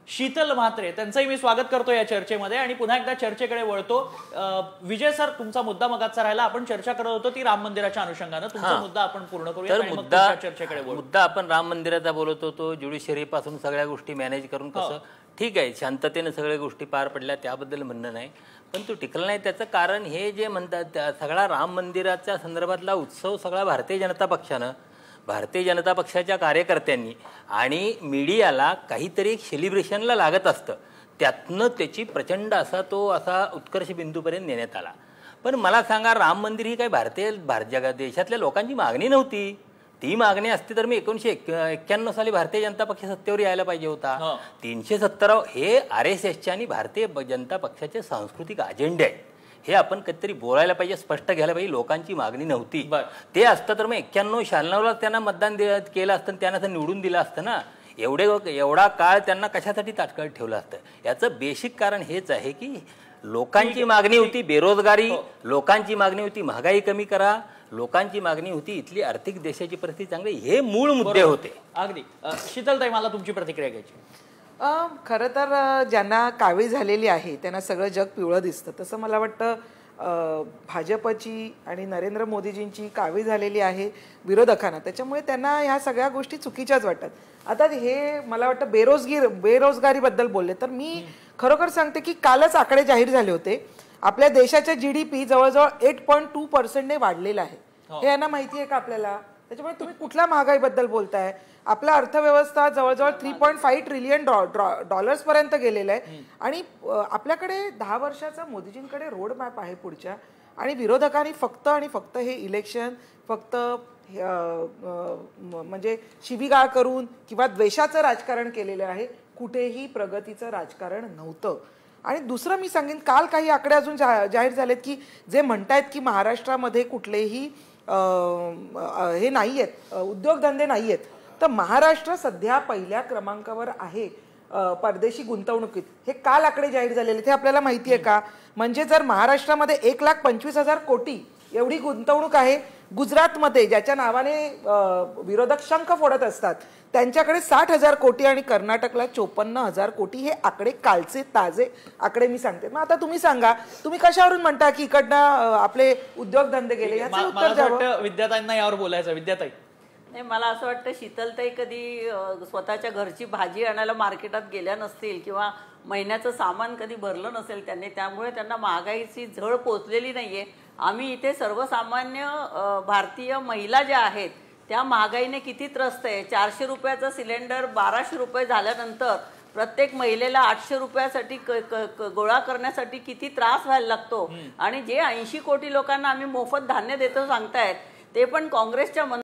शीतल म्हात्रे त्यांचंही मी स्वागत करतो या चर्चेमध्ये आणि पुन्हा एकदा चर्चेकडे वळतो। विजय सर, तुमचा मुद्दा मगाचा राहिला, आपण चर्चा करत होतो ती राम मंदिराच्या अनुषंगाने, तुमचा मुद्दा आपण पूर्ण करूया आणि मग चर्चेकडे वळू। मुद्दा आपण राम मंदिराचा बोलत होतो, ज्युडिशरी पासून सगळ्या गोष्टी मॅनेज करून कसं ठीक आहे, शांततेने सगळ्या गोष्टी पार पडल्या त्याबद्दल म्हणणं नाही, पण तो टिकला नाही। त्याचं कारण हे जे म्हणतात सगळा राम मंदिराच्या संदर्भातला उत्सव सगळा भारतीय जनता पक्षानं, भारतीय जनता पक्षाच्या कार्यकर्त्यांनी आणि मीडियाला काहीतरी एक सेलिब्रेशनला लागत असतं, त्यातनं त्याची प्रचंड असा उत्कर्ष बिंदूपर्यंत नेण्यात आला। पण मला सांगा, राम मंदिर ही काही देशातल्या लोकांची मागणी नव्हती। ती मागणी असती तर मी 1991 साली भारतीय जनता पक्ष सत्तेवर यायला पाहिजे होता। 370 हे RSSचे आणि भारतीय जनता पक्षाचे सांस्कृतिक अजेंडे आहेत, हे आपण कधीतरी बोलायला पाहिजे, स्पष्ट घ्यायला पाहिजे। लोकांची मागणी नव्हती, ते असतं तर मग 91-96 त्यांना मतदान केलं असतं, त्यांना तर निवडून दिलं असतं ना। एवढा काळ त्यांना कशासाठी ताटकळत ठेवलं असतं? याचं बेसिक कारण हेच आहे की लोकांची मागणी होती बेरोजगारी, लोकांची मागणी होती महागाई कमी करा, लोकांची मागणी होती इथली आर्थिक देशाची परिस्थिती चांगली, हे मूळ मुद्दे होते। अगदी शीतलताई, मला तुमची प्रतिक्रिया घ्यायची। खरं तर ज्यांना कावीळ झालेली आहे त्यांना सगळं जग पिवळं दिसतं, तसं मला वाटतं भाजपची आणि नरेंद्र मोदीजींची कावीळ झालेली आहे विरोधकांना, त्याच्यामुळे त्यांना ह्या सगळ्या गोष्टी चुकीच्याच वाटतात। आता हे मला वाटतं बेरोजगारीबद्दल बोलले तर मी खरोखर सांगते की कालच आकडे जाहीर झाले होते, आपल्या देशाचा GDP जवळजवळ 8.2% वाढलेला आहे, हे यांना माहिती आहे का आपल्याला? त्याच्यामुळे तुम्ही कुठल्या महागाईबद्दल बोलताय? आपला अर्थव्यवस्था जवळजवळ 3.5 ट्रिलियन डॉलर्स पर्यंत गेलेला आहे आणि आपल्याकडे 10 वर्षाचा मोदीजींकडे रोड मॅप आहे पुढच्या, आणि विरोधकांनी फक्त आणि फक्त हे इलेक्शन फक्त म्हणजे शिवीगाळ करून किंवा द्वेषाचं राजकारण केलेलं आहे, कुठेही प्रगतीचं राजकारण नव्हतं। आणि दुसरं मी सांगेन, काल काही आकडे अजून जाहीर झालेत की जे म्हणतायत की महाराष्ट्रामध्ये कुठलेही हे नाही आहेत, उद्योगधंदे नाही आहेत, तर महाराष्ट्र सध्या पहिल्या क्रमांकावर आहे परदेशी गुंतवणुकीत। हे काल आकडे जाहीर झालेले, ते आपल्याला माहिती आहे का? म्हणजे जर महाराष्ट्रामध्ये 1,25,000 कोटी एवढी गुंतवणूक आहे, गुजरातमध्ये ज्याच्या नावाने विरोधक शंख फोडत असतात त्यांच्याकडे 60,000 कोटी आणि कर्नाटकला 54,000 कोटी, हे आकडे कालचे ताजे आकडे मी सांगते। मग आता तुम्ही सांगा, तुम्ही कशावरून म्हणता की इकडनं आपले उद्योगधंदे गेले? याचं उत्तर द्यावं। विद्याताईंना यावर बोलायचं। विद्याताई, नाही, मला असं वाटतं शीतलताई कधी स्वतःच्या घरची भाजी आणायला मार्केटात गेल्या नसतील किंवा महिन्याचं सामान कधी भरलं नसेल त्यांनी, त्यामुळे त्यांना महागाईची झळ पोचलेली नाहीये। आम्ही इथे सर्वसामान्य भारतीय महिला ज्या आहेत त्या महागाईने किती त्रस्त आहे। 400 रुपयाचा सिलेंडर 1200 रुपये झाल्यानंतर प्रत्येक महिलेला 800 रुपयासाठी गोळा करण्यासाठी किती त्रास व्हायला लागतो, आणि जे 80 कोटी लोकांना आम्ही मोफत धान्य देतो सांगतायत, ते पण काँग्रेसच्या